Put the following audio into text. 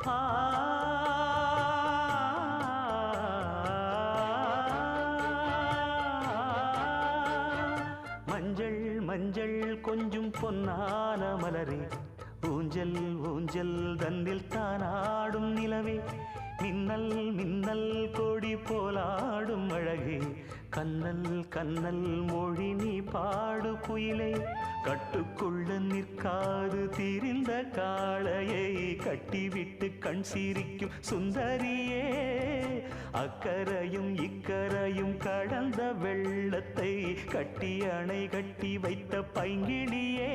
ஆ மஞ்சள் மஞ்சள் கொஞ்சம் பொன்னான மலரே ஊஞ்சல் ஊஞ்சல் தன்னில் தானாடும் நிலவே மின்னல் மின்னல் கொடி போலாடும் அழகே கண்ணல் கண்ணல் மொழி நீ பாடு குயிலே கட்டுக்குள்ள நிற்காது தீரிந்த காளையை கட்டிவிட்டு கண் சிரிக்கும் சுந்தரியே அக்கரையும் இக்கரையும் கடந்த வெள்ளத்தை கட்டி அணை கட்டி வைத்த பைங்கிளியே